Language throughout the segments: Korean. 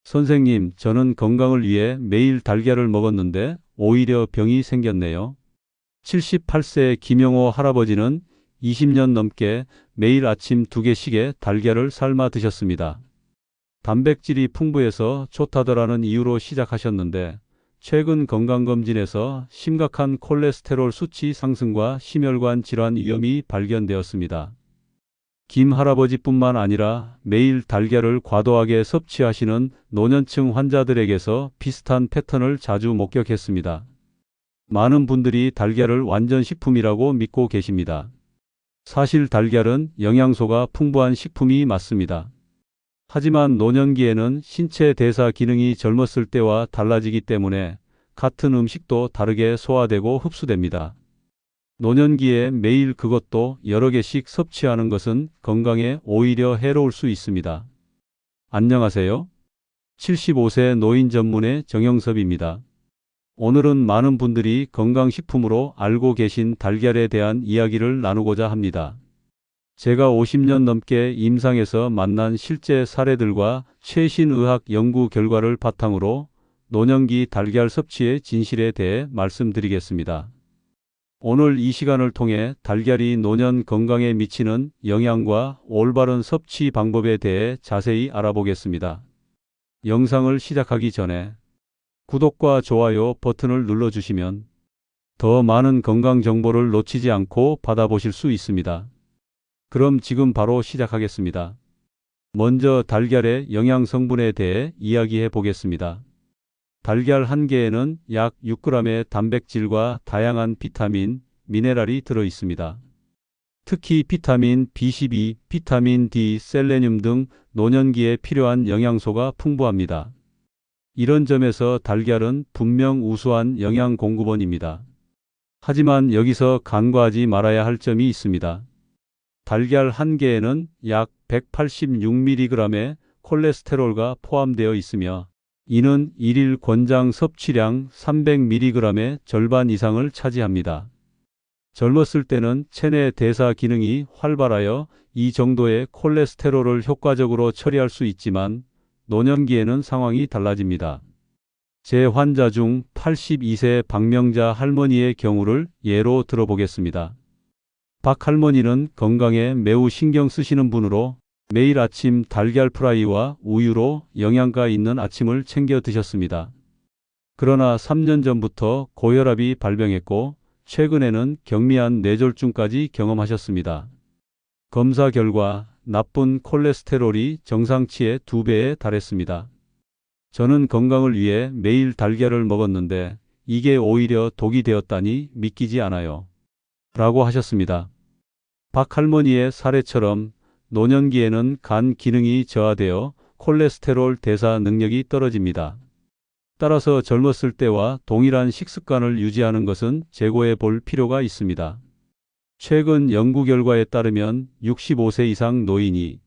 선생님, 저는 건강을 위해 매일 달걀을 먹었는데 오히려 병이 생겼네요. 78세 김영호 할아버지는 20년 넘게 매일 아침 2개씩의 달걀을 삶아 드셨습니다. 단백질이 풍부해서 좋다더라는 이유로 시작하셨는데 최근 건강검진에서 심각한 콜레스테롤 수치 상승과 심혈관 질환 위험이 발견되었습니다. 김 할아버지뿐만 아니라 매일 달걀을 과도하게 섭취하시는 노년층 환자들에게서 비슷한 패턴을 자주 목격했습니다. 많은 분들이 달걀을 완전 식품이라고 믿고 계십니다. 사실 달걀은 영양소가 풍부한 식품이 맞습니다. 하지만 노년기에는 신체 대사 기능이 젊었을 때와 달라지기 때문에 같은 음식도 다르게 소화되고 흡수됩니다. 노년기에 매일 그것도 여러 개씩 섭취하는 것은 건강에 오히려 해로울 수 있습니다. 안녕하세요. 75세 노인 전문의 정영섭입니다. 오늘은 많은 분들이 건강식품으로 알고 계신 달걀에 대한 이야기를 나누고자 합니다. 제가 50년 넘게 임상에서 만난 실제 사례들과 최신 의학 연구 결과를 바탕으로 노년기 달걀 섭취의 진실에 대해 말씀드리겠습니다. 오늘 이 시간을 통해 달걀이 노년 건강에 미치는 영향과 올바른 섭취 방법에 대해 자세히 알아보겠습니다. 영상을 시작하기 전에 구독과 좋아요 버튼을 눌러주시면 더 많은 건강 정보를 놓치지 않고 받아보실 수 있습니다. 그럼 지금 바로 시작하겠습니다. 먼저 달걀의 영양 성분에 대해 이야기해 보겠습니다. 달걀 한 개에는 약 6g의 단백질과 다양한 비타민, 미네랄이 들어 있습니다. 특히 비타민 B12, 비타민 D, 셀레늄 등 노년기에 필요한 영양소가 풍부합니다. 이런 점에서 달걀은 분명 우수한 영양 공급원입니다. 하지만 여기서 간과하지 말아야 할 점이 있습니다. 달걀 한 개에는 약 186mg의 콜레스테롤가 포함되어 있으며 이는 일일 권장 섭취량 300mg의 절반 이상을 차지합니다. 젊었을 때는 체내 대사 기능이 활발하여 이 정도의 콜레스테롤을 효과적으로 처리할 수 있지만 노년기에는 상황이 달라집니다. 제 환자 중 82세 박명자 할머니의 경우를 예로 들어보겠습니다. 박 할머니는 건강에 매우 신경 쓰시는 분으로 매일 아침 달걀 프라이와 우유로 영양가 있는 아침을 챙겨 드셨습니다. 그러나 3년 전부터 고혈압이 발병했고 최근에는 경미한 뇌졸중까지 경험하셨습니다. 검사 결과 나쁜 콜레스테롤이 정상치의 2배에 달했습니다. 저는 건강을 위해 매일 달걀을 먹었는데 이게 오히려 독이 되었다니 믿기지 않아요. 라고 하셨습니다. 박 할머니의 사례처럼 노년기에는 간 기능이 저하되어 콜레스테롤 대사 능력이 떨어집니다. 따라서 젊었을 때와 동일한 식습관을 유지하는 것은 재고해 볼 필요가 있습니다. 최근 연구 결과에 따르면 65세 이상 노인이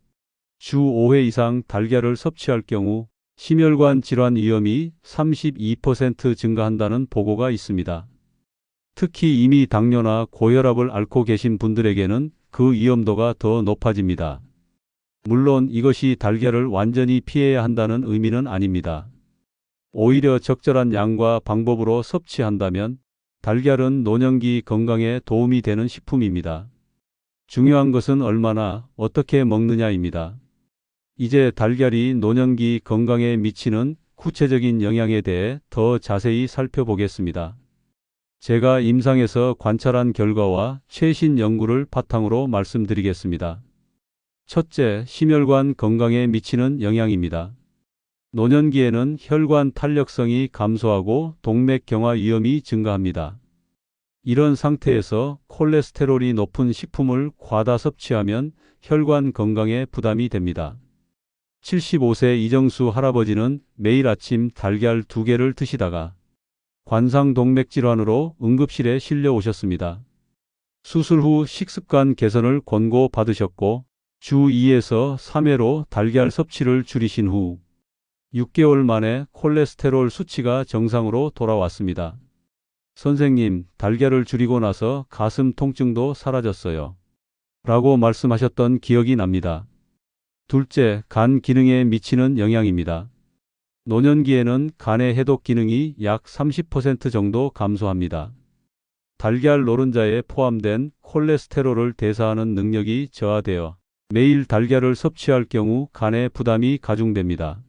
주 5회 이상 달걀을 섭취할 경우 심혈관 질환 위험이 32% 증가한다는 보고가 있습니다. 특히 이미 당뇨나 고혈압을 앓고 계신 분들에게는 그 위험도가 더 높아집니다. 물론 이것이 달걀을 완전히 피해야 한다는 의미는 아닙니다. 오히려 적절한 양과 방법으로 섭취한다면 달걀은 노년기 건강에 도움이 되는 식품입니다. 중요한 것은 얼마나 어떻게 먹느냐입니다. 이제 달걀이 노년기 건강에 미치는 구체적인 영향에 대해 더 자세히 살펴보겠습니다. 제가 임상에서 관찰한 결과와 최신 연구를 바탕으로 말씀드리겠습니다. 첫째, 심혈관 건강에 미치는 영향입니다. 노년기에는 혈관 탄력성이 감소하고 동맥경화 위험이 증가합니다. 이런 상태에서 콜레스테롤이 높은 식품을 과다 섭취하면 혈관 건강에 부담이 됩니다. 75세 이정수 할아버지는 매일 아침 달걀 2개를 드시다가 관상동맥질환으로 응급실에 실려 오셨습니다. 수술 후 식습관 개선을 권고받으셨고 주 2에서 3회로 달걀 섭취를 줄이신 후 6개월 만에 콜레스테롤 수치가 정상으로 돌아왔습니다. 선생님, 달걀을 줄이고 나서 가슴 통증도 사라졌어요. 라고 말씀하셨던 기억이 납니다. 둘째, 간 기능에 미치는 영향입니다. 노년기에는 간의 해독 기능이 약 30% 정도 감소합니다. 달걀 노른자에 포함된 콜레스테롤을 대사하는 능력이 저하되어 매일 달걀을 섭취할 경우 간의 부담이 가중됩니다.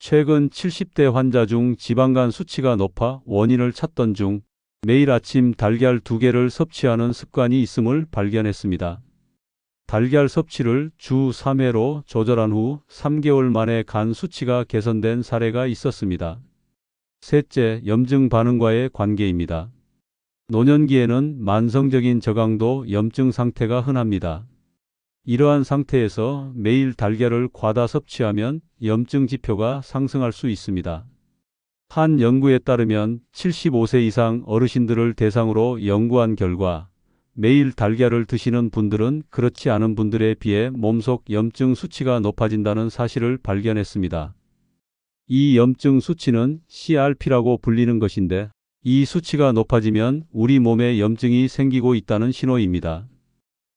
최근 70대 환자 중 지방간 수치가 높아 원인을 찾던 중 매일 아침 달걀 2개를 섭취하는 습관이 있음을 발견했습니다. 달걀 섭취를 주 3회로 조절한 후 3개월 만에 간 수치가 개선된 사례가 있었습니다. 셋째, 염증 반응과의 관계입니다. 노년기에는 만성적인 저강도 염증 상태가 흔합니다. 이러한 상태에서 매일 달걀을 과다 섭취하면 염증 지표가 상승할 수 있습니다. 한 연구에 따르면 75세 이상 어르신들을 대상으로 연구한 결과 매일 달걀을 드시는 분들은 그렇지 않은 분들에 비해 몸속 염증 수치가 높아진다는 사실을 발견했습니다. 이 염증 수치는 CRP라고 불리는 것인데 이 수치가 높아지면 우리 몸에 염증이 생기고 있다는 신호입니다.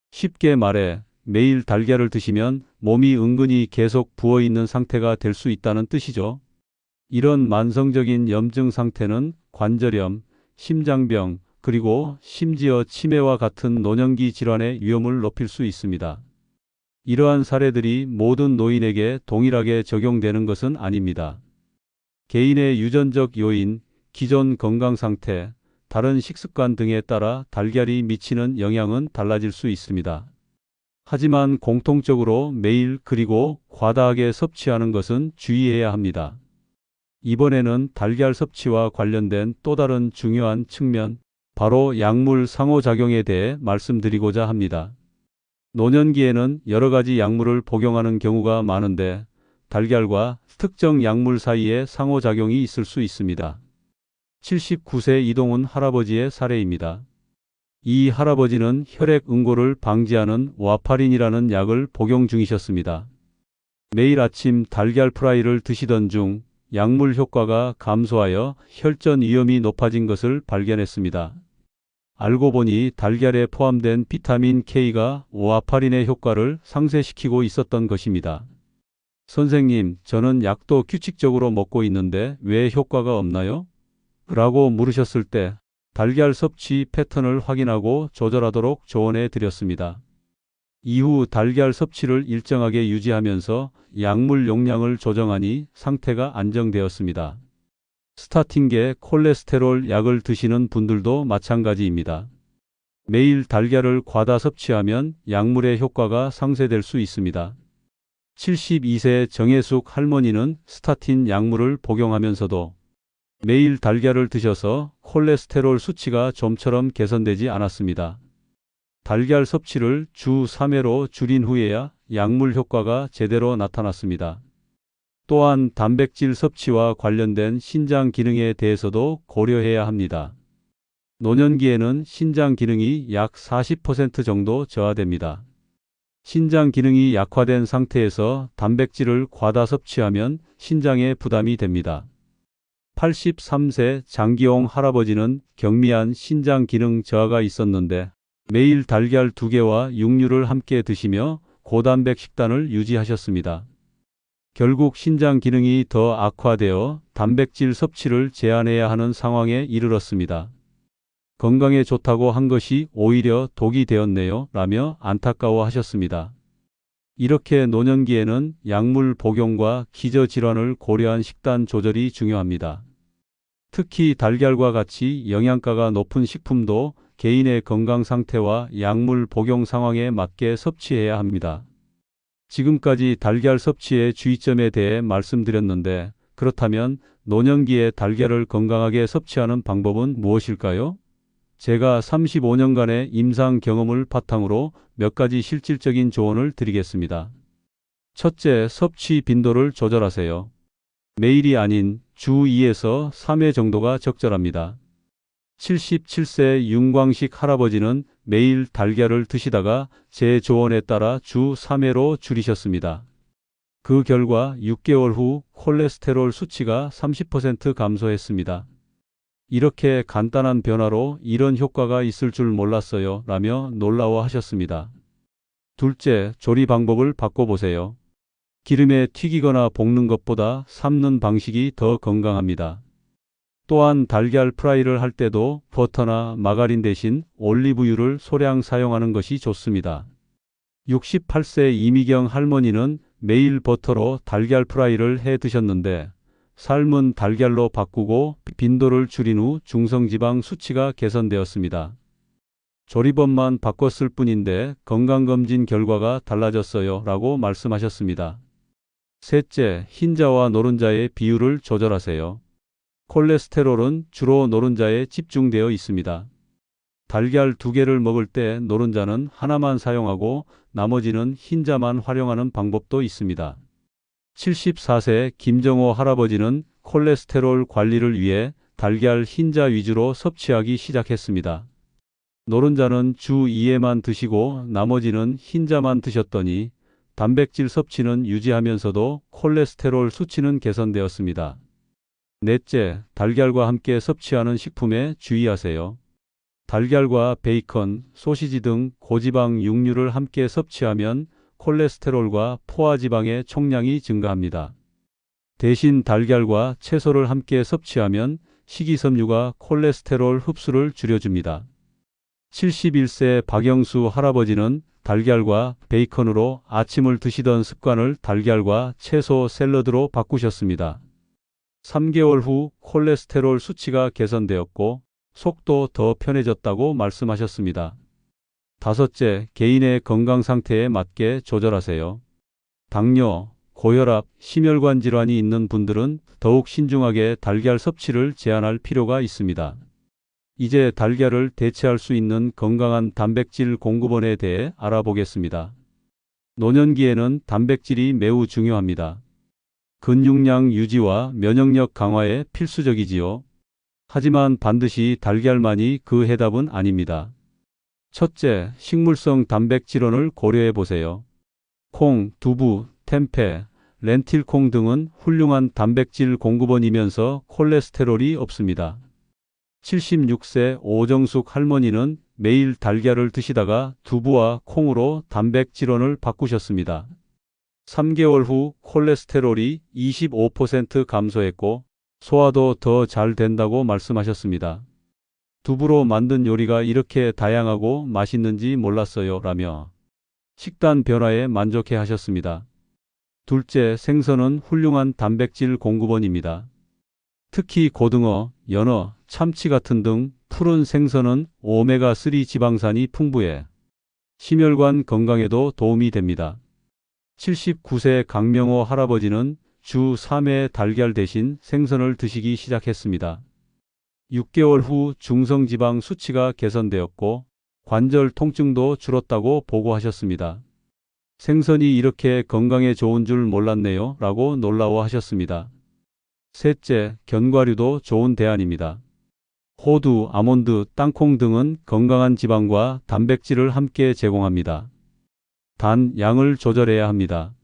쉽게 말해 매일 달걀을 드시면 몸이 은근히 계속 부어있는 상태가 될 수 있다는 뜻이죠. 이런 만성적인 염증 상태는 관절염, 심장병, 그리고 심지어 치매와 같은 노년기 질환의 위험을 높일 수 있습니다. 이러한 사례들이 모든 노인에게 동일하게 적용되는 것은 아닙니다. 개인의 유전적 요인, 기존 건강 상태, 다른 식습관 등에 따라 달걀이 미치는 영향은 달라질 수 있습니다. 하지만 공통적으로 매일 그리고 과다하게 섭취하는 것은 주의해야 합니다. 이번에는 달걀 섭취와 관련된 또 다른 중요한 측면, 바로 약물 상호작용에 대해 말씀드리고자 합니다. 노년기에는 여러 가지 약물을 복용하는 경우가 많은데 달걀과 특정 약물 사이에 상호작용이 있을 수 있습니다. 79세 이동훈 할아버지의 사례입니다. 이 할아버지는 혈액 응고를 방지하는 와파린이라는 약을 복용 중이셨습니다. 매일 아침 달걀 프라이를 드시던 중 약물 효과가 감소하여 혈전 위험이 높아진 것을 발견했습니다. 알고 보니 달걀에 포함된 비타민 K가 와파린의 효과를 상쇄시키고 있었던 것입니다. 선생님, 저는 약도 규칙적으로 먹고 있는데 왜 효과가 없나요? 라고 물으셨을 때 달걀 섭취 패턴을 확인하고 조절하도록 조언해 드렸습니다. 이후 달걀 섭취를 일정하게 유지하면서 약물 용량을 조정하니 상태가 안정되었습니다. 스타틴계 콜레스테롤 약을 드시는 분들도 마찬가지입니다. 매일 달걀을 과다 섭취하면 약물의 효과가 상쇄될 수 있습니다. 72세 정혜숙 할머니는 스타틴 약물을 복용하면서도 매일 달걀을 드셔서 콜레스테롤 수치가 좀처럼 개선되지 않았습니다. 달걀 섭취를 주 3회로 줄인 후에야 약물 효과가 제대로 나타났습니다. 또한 단백질 섭취와 관련된 신장 기능에 대해서도 고려해야 합니다. 노년기에는 신장 기능이 약 40% 정도 저하됩니다. 신장 기능이 약화된 상태에서 단백질을 과다 섭취하면 신장에 부담이 됩니다. 83세 장기용 할아버지는 경미한 신장 기능 저하가 있었는데 매일 달걀 2개와 육류를 함께 드시며 고단백 식단을 유지하셨습니다. 결국 신장 기능이 더 악화되어 단백질 섭취를 제한해야 하는 상황에 이르렀습니다. 건강에 좋다고 한 것이 오히려 독이 되었네요 라며 안타까워하셨습니다. 이렇게 노년기에는 약물 복용과 기저질환을 고려한 식단 조절이 중요합니다. 특히 달걀과 같이 영양가가 높은 식품도 개인의 건강 상태와 약물 복용 상황에 맞게 섭취해야 합니다. 지금까지 달걀 섭취의 주의점에 대해 말씀드렸는데 그렇다면 노년기에 달걀을 건강하게 섭취하는 방법은 무엇일까요? 제가 35년간의 임상 경험을 바탕으로 몇 가지 실질적인 조언을 드리겠습니다. 첫째, 섭취 빈도를 조절하세요. 매일이 아닌 주 2에서 3회 정도가 적절합니다. 77세 윤광식 할아버지는 매일 달걀을 드시다가 제 조언에 따라 주 3회로 줄이셨습니다. 그 결과 6개월 후 콜레스테롤 수치가 30% 감소했습니다. 이렇게 간단한 변화로 이런 효과가 있을 줄 몰랐어요 라며 놀라워하셨습니다. 둘째, 조리 방법을 바꿔보세요. 기름에 튀기거나 볶는 것보다 삶는 방식이 더 건강합니다. 또한 달걀 프라이를 할 때도 버터나 마가린 대신 올리브유를 소량 사용하는 것이 좋습니다. 68세 이미경 할머니는 매일 버터로 달걀 프라이를 해 드셨는데 삶은 달걀로 바꾸고 빈도를 줄인 후 중성지방 수치가 개선되었습니다. 조리법만 바꿨을 뿐인데 건강검진 결과가 달라졌어요 라고 말씀하셨습니다. 셋째, 흰자와 노른자의 비율을 조절하세요. 콜레스테롤은 주로 노른자에 집중되어 있습니다. 달걀 2개를 먹을 때 노른자는 하나만 사용하고 나머지는 흰자만 활용하는 방법도 있습니다. 74세 김정호 할아버지는 콜레스테롤 관리를 위해 달걀 흰자 위주로 섭취하기 시작했습니다. 노른자는 주 2회만 드시고 나머지는 흰자만 드셨더니 단백질 섭취는 유지하면서도 콜레스테롤 수치는 개선되었습니다. 넷째, 달걀과 함께 섭취하는 식품에 주의하세요. 달걀과 베이컨, 소시지 등 고지방 육류를 함께 섭취하면 콜레스테롤과 포화지방의 총량이 증가합니다. 대신 달걀과 채소를 함께 섭취하면 식이섬유가 콜레스테롤 흡수를 줄여줍니다. 71세 박영수 할아버지는 달걀과 베이컨으로 아침을 드시던 습관을 달걀과 채소 샐러드로 바꾸셨습니다. 3개월 후 콜레스테롤 수치가 개선되었고 속도 더 편해졌다고 말씀하셨습니다. 다섯째, 개인의 건강 상태에 맞게 조절하세요. 당뇨, 고혈압, 심혈관 질환이 있는 분들은 더욱 신중하게 달걀 섭취를 제한할 필요가 있습니다. 이제 달걀을 대체할 수 있는 건강한 단백질 공급원에 대해 알아보겠습니다. 노년기에는 단백질이 매우 중요합니다. 근육량 유지와 면역력 강화에 필수적이지요. 하지만 반드시 달걀만이 그 해답은 아닙니다. 첫째, 식물성 단백질원을 고려해 보세요. 콩, 두부, 템페, 렌틸콩 등은 훌륭한 단백질 공급원이면서 콜레스테롤이 없습니다. 76세 오정숙 할머니는 매일 달걀을 드시다가 두부와 콩으로 단백질원을 바꾸셨습니다. 3개월 후 콜레스테롤이 25% 감소했고 소화도 더 잘 된다고 말씀하셨습니다. 두부로 만든 요리가 이렇게 다양하고 맛있는지 몰랐어요 라며 식단 변화에 만족해 하셨습니다. 둘째, 생선은 훌륭한 단백질 공급원입니다. 특히 고등어, 연어, 참치 같은 등 푸른 생선은 오메가3 지방산이 풍부해 심혈관 건강에도 도움이 됩니다. 79세 강명호 할아버지는 주 3회 달걀 대신 생선을 드시기 시작했습니다. 6개월 후 중성지방 수치가 개선되었고 관절 통증도 줄었다고 보고하셨습니다. 생선이 이렇게 건강에 좋은 줄 몰랐네요 라고 놀라워하셨습니다. 셋째, 견과류도 좋은 대안입니다. 호두, 아몬드, 땅콩 등은 건강한 지방과 단백질을 함께 제공합니다. 단 양을 조절해야 합니다.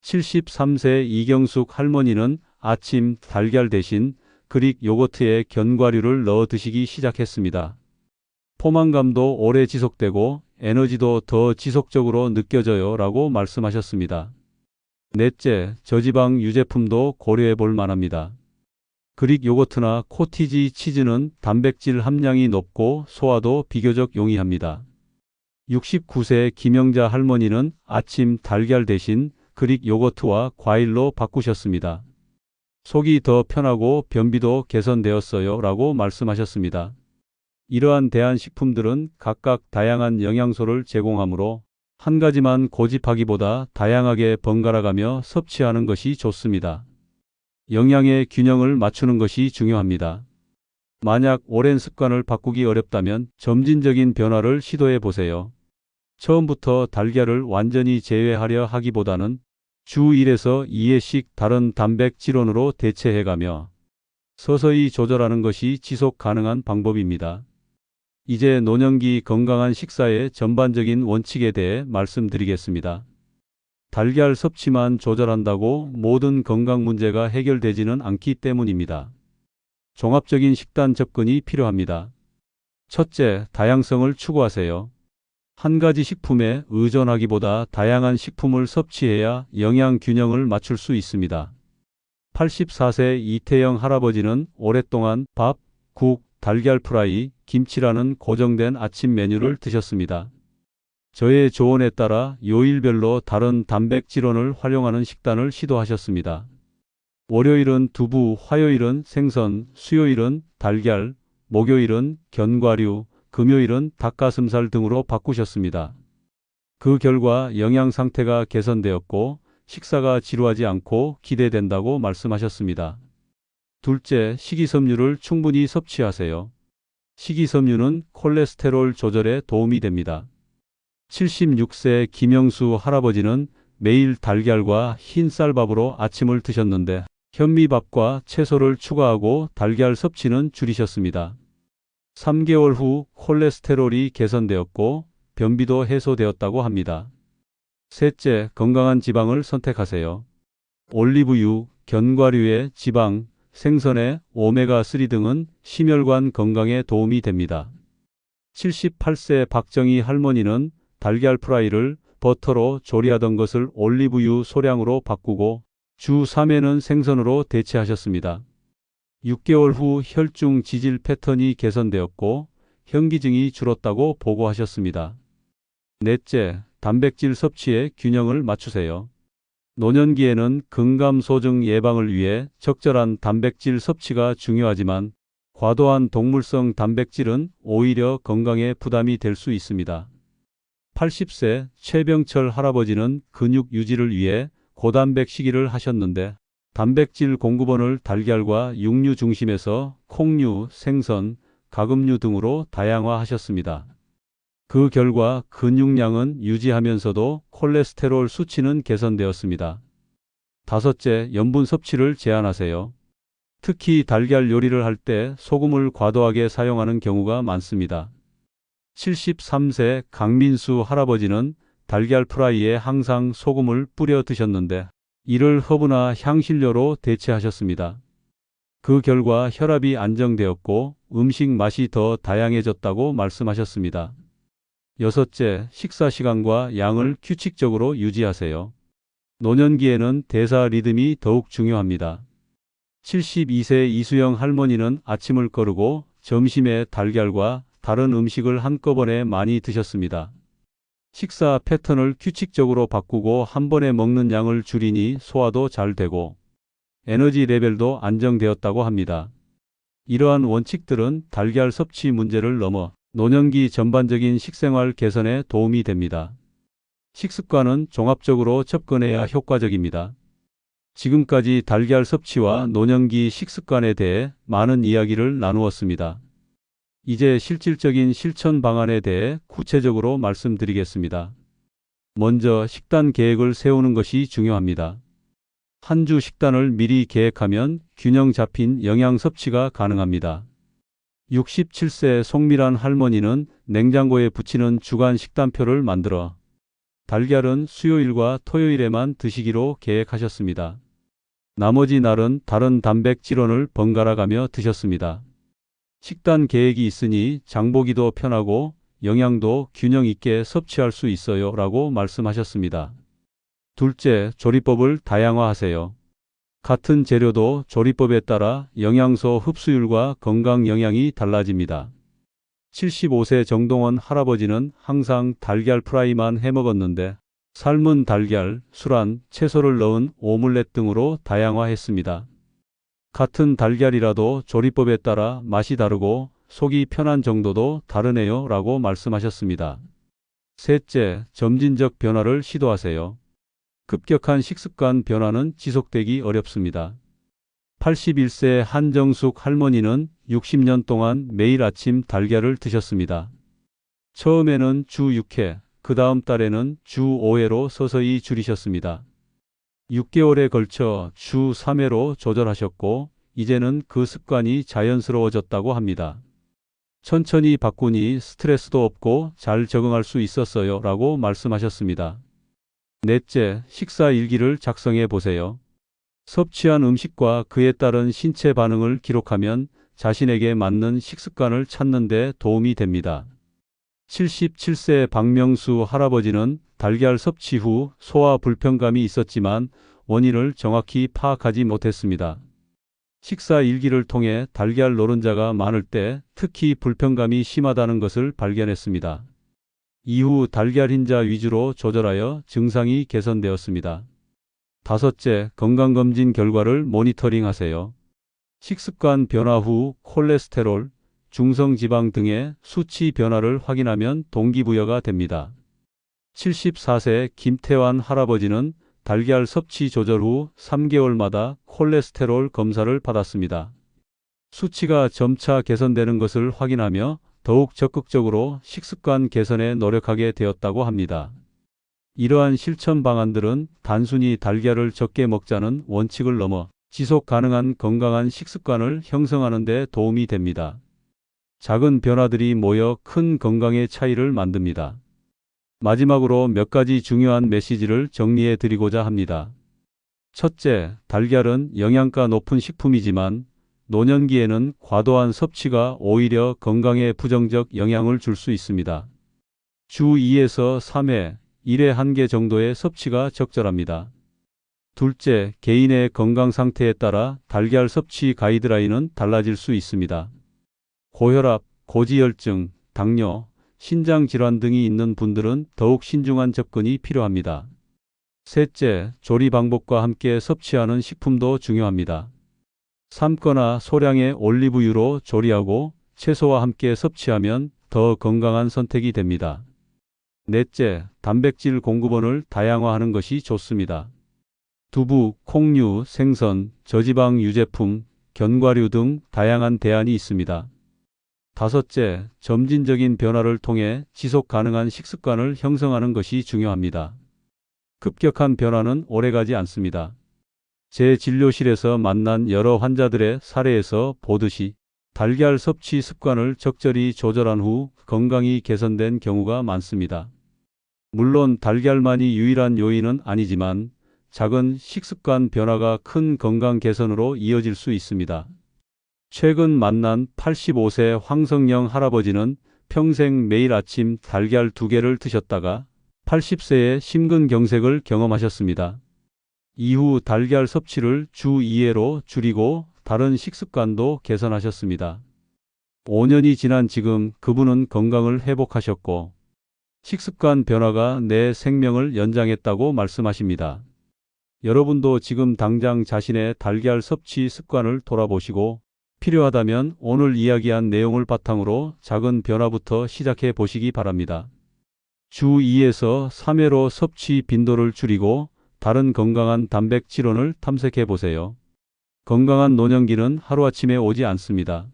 73세 이경숙 할머니는 아침 달걀 대신 그릭 요거트에 견과류를 넣어 드시기 시작했습니다. 포만감도 오래 지속되고 에너지도 더 지속적으로 느껴져요 라고 말씀하셨습니다. 넷째, 저지방 유제품도 고려해 볼 만합니다. 그릭 요거트나 코티지 치즈는 단백질 함량이 높고 소화도 비교적 용이합니다. 69세 김영자 할머니는 아침 달걀 대신 그릭 요거트와 과일로 바꾸셨습니다. 속이 더 편하고 변비도 개선되었어요 라고 말씀하셨습니다. 이러한 대안식품들은 각각 다양한 영양소를 제공하므로 한 가지만 고집하기보다 다양하게 번갈아가며 섭취하는 것이 좋습니다. 영양의 균형을 맞추는 것이 중요합니다. 만약 오랜 습관을 바꾸기 어렵다면 점진적인 변화를 시도해 보세요. 처음부터 달걀을 완전히 제외하려 하기보다는 주 1에서 2회씩 다른 단백질원으로 대체해가며 서서히 조절하는 것이 지속 가능한 방법입니다. 이제 노년기 건강한 식사의 전반적인 원칙에 대해 말씀드리겠습니다. 달걀 섭취만 조절한다고 모든 건강 문제가 해결되지는 않기 때문입니다. 종합적인 식단 접근이 필요합니다. 첫째, 다양성을 추구하세요. 한 가지 식품에 의존하기보다 다양한 식품을 섭취해야 영양 균형을 맞출 수 있습니다. 84세 이태영 할아버지는 오랫동안 밥, 국, 달걀 프라이, 김치라는 고정된 아침 메뉴를 드셨습니다. 저의 조언에 따라 요일별로 다른 단백질원을 활용하는 식단을 시도하셨습니다. 월요일은 두부, 화요일은 생선, 수요일은 달걀, 목요일은 견과류, 금요일은 닭가슴살 등으로 바꾸셨습니다. 그 결과 영양 상태가 개선되었고 식사가 지루하지 않고 기대된다고 말씀하셨습니다. 둘째, 식이섬유를 충분히 섭취하세요. 식이섬유는 콜레스테롤 조절에 도움이 됩니다. 76세 김영수 할아버지는 매일 달걀과 흰 쌀밥으로 아침을 드셨는데 현미밥과 채소를 추가하고 달걀 섭취는 줄이셨습니다. 3개월 후 콜레스테롤이 개선되었고 변비도 해소되었다고 합니다. 셋째, 건강한 지방을 선택하세요. 올리브유, 견과류의 지방, 생선의 오메가3 등은 심혈관 건강에 도움이 됩니다. 78세 박정희 할머니는 달걀 프라이를 버터로 조리하던 것을 올리브유 소량으로 바꾸고 주 3회는 생선으로 대체하셨습니다. 6개월 후 혈중 지질 패턴이 개선되었고 현기증이 줄었다고 보고하셨습니다. 넷째, 단백질 섭취에 균형을 맞추세요. 노년기에는 근감소증 예방을 위해 적절한 단백질 섭취가 중요하지만 과도한 동물성 단백질은 오히려 건강에 부담이 될 수 있습니다. 80세 최병철 할아버지는 근육 유지를 위해 고단백 식이를 하셨는데 단백질 공급원을 달걀과 육류 중심에서 콩류, 생선, 가금류 등으로 다양화하셨습니다. 그 결과 근육량은 유지하면서도 콜레스테롤 수치는 개선되었습니다. 다섯째, 염분 섭취를 제한하세요. 특히 달걀 요리를 할 때 소금을 과도하게 사용하는 경우가 많습니다. 73세 강민수 할아버지는 달걀 프라이에 항상 소금을 뿌려 드셨는데 이를 허브나 향신료로 대체하셨습니다. 그 결과 혈압이 안정되었고 음식 맛이 더 다양해졌다고 말씀하셨습니다. 여섯째, 식사 시간과 양을 규칙적으로 유지하세요. 노년기에는 대사 리듬이 더욱 중요합니다. 72세 이수영 할머니는 아침을 거르고 점심에 달걀과 다른 음식을 한꺼번에 많이 드셨습니다. 식사 패턴을 규칙적으로 바꾸고 한 번에 먹는 양을 줄이니 소화도 잘 되고 에너지 레벨도 안정되었다고 합니다. 이러한 원칙들은 달걀 섭취 문제를 넘어 노년기 전반적인 식생활 개선에 도움이 됩니다. 식습관은 종합적으로 접근해야 효과적입니다. 지금까지 달걀 섭취와 노년기 식습관에 대해 많은 이야기를 나누었습니다. 이제 실질적인 실천 방안에 대해 구체적으로 말씀드리겠습니다. 먼저 식단 계획을 세우는 것이 중요합니다. 한 주 식단을 미리 계획하면 균형 잡힌 영양 섭취가 가능합니다. 67세 송미란 할머니는 냉장고에 붙이는 주간 식단표를 만들어 달걀은 수요일과 토요일에만 드시기로 계획하셨습니다. 나머지 날은 다른 단백질원을 번갈아 가며 드셨습니다. 식단 계획이 있으니 장보기도 편하고 영양도 균형 있게 섭취할 수 있어요 라고 말씀하셨습니다. 둘째, 조리법을 다양화하세요. 같은 재료도 조리법에 따라 영양소 흡수율과 건강 영향이 달라집니다. 75세 정동원 할아버지는 항상 달걀 프라이만 해 먹었는데 삶은 달걀, 술안, 채소를 넣은 오믈렛 등으로 다양화했습니다. 같은 달걀이라도 조리법에 따라 맛이 다르고 속이 편한 정도도 다르네요 라고 말씀하셨습니다. 셋째, 점진적 변화를 시도하세요. 급격한 식습관 변화는 지속되기 어렵습니다. 81세 한정숙 할머니는 60년 동안 매일 아침 달걀을 드셨습니다. 처음에는 주 6회, 그 다음 달에는 주 5회로 서서히 줄이셨습니다. 6개월에 걸쳐 주 3회로 조절하셨고 이제는 그 습관이 자연스러워졌다고 합니다. 천천히 바꾸니 스트레스도 없고 잘 적응할 수 있었어요 라고 말씀하셨습니다. 넷째, 식사 일기를 작성해 보세요. 섭취한 음식과 그에 따른 신체 반응을 기록하면 자신에게 맞는 식습관을 찾는 데 도움이 됩니다. 77세 박명수 할아버지는 달걀 섭취 후 소화 불편감이 있었지만 원인을 정확히 파악하지 못했습니다. 식사 일기를 통해 달걀 노른자가 많을 때 특히 불편감이 심하다는 것을 발견했습니다. 이후 달걀 흰자 위주로 조절하여 증상이 개선되었습니다. 다섯째, 건강검진 결과를 모니터링하세요. 식습관 변화 후 콜레스테롤, 중성지방 등의 수치 변화를 확인하면 동기부여가 됩니다. 74세 김태환 할아버지는 달걀 섭취 조절 후 3개월마다 콜레스테롤 검사를 받았습니다. 수치가 점차 개선되는 것을 확인하며 더욱 적극적으로 식습관 개선에 노력하게 되었다고 합니다. 이러한 실천 방안들은 단순히 달걀을 적게 먹자는 원칙을 넘어 지속 가능한 건강한 식습관을 형성하는 데 도움이 됩니다. 작은 변화들이 모여 큰 건강의 차이를 만듭니다. 마지막으로 몇 가지 중요한 메시지를 정리해 드리고자 합니다. 첫째, 달걀은 영양가 높은 식품이지만 노년기에는 과도한 섭취가 오히려 건강에 부정적 영향을 줄 수 있습니다. 주 2에서 3회, 1회 1개 정도의 섭취가 적절합니다. 둘째, 개인의 건강 상태에 따라 달걀 섭취 가이드라인은 달라질 수 있습니다. 고혈압, 고지혈증, 당뇨, 신장질환 등이 있는 분들은 더욱 신중한 접근이 필요합니다. 셋째, 조리 방법과 함께 섭취하는 식품도 중요합니다. 삶거나 소량의 올리브유로 조리하고 채소와 함께 섭취하면 더 건강한 선택이 됩니다. 넷째, 단백질 공급원을 다양화하는 것이 좋습니다. 두부, 콩류, 생선, 저지방 유제품, 견과류 등 다양한 대안이 있습니다. 다섯째, 점진적인 변화를 통해 지속 가능한 식습관을 형성하는 것이 중요합니다. 급격한 변화는 오래가지 않습니다. 제 진료실에서 만난 여러 환자들의 사례에서 보듯이 달걀 섭취 습관을 적절히 조절한 후 건강이 개선된 경우가 많습니다. 물론 달걀만이 유일한 요인은 아니지만 작은 식습관 변화가 큰 건강 개선으로 이어질 수 있습니다. 최근 만난 85세 황성영 할아버지는 평생 매일 아침 달걀 2개를 드셨다가 80세에 심근경색을 경험하셨습니다. 이후 달걀 섭취를 주 2회로 줄이고 다른 식습관도 개선하셨습니다. 5년이 지난 지금 그분은 건강을 회복하셨고 식습관 변화가 내 생명을 연장했다고 말씀하십니다. 여러분도 지금 당장 자신의 달걀 섭취 습관을 돌아보시고 필요하다면 오늘 이야기한 내용을 바탕으로 작은 변화부터 시작해 보시기 바랍니다. 주 2에서 3회로 섭취 빈도를 줄이고 다른 건강한 단백질원을 탐색해 보세요. 건강한 노년기는 하루아침에 오지 않습니다.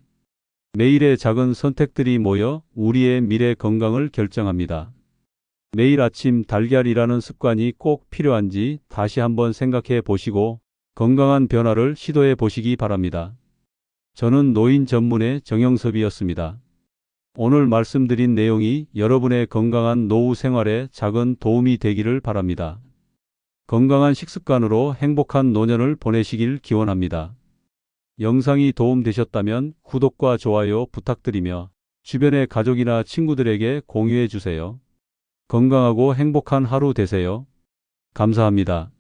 매일의 작은 선택들이 모여 우리의 미래 건강을 결정합니다. 매일 아침 달걀이라는 습관이 꼭 필요한지 다시 한번 생각해 보시고 건강한 변화를 시도해 보시기 바랍니다. 저는 노인 전문의 정영섭이었습니다. 오늘 말씀드린 내용이 여러분의 건강한 노후 생활에 작은 도움이 되기를 바랍니다. 건강한 식습관으로 행복한 노년을 보내시길 기원합니다. 영상이 도움되셨다면 구독과 좋아요 부탁드리며 주변의 가족이나 친구들에게 공유해 주세요. 건강하고 행복한 하루 되세요. 감사합니다.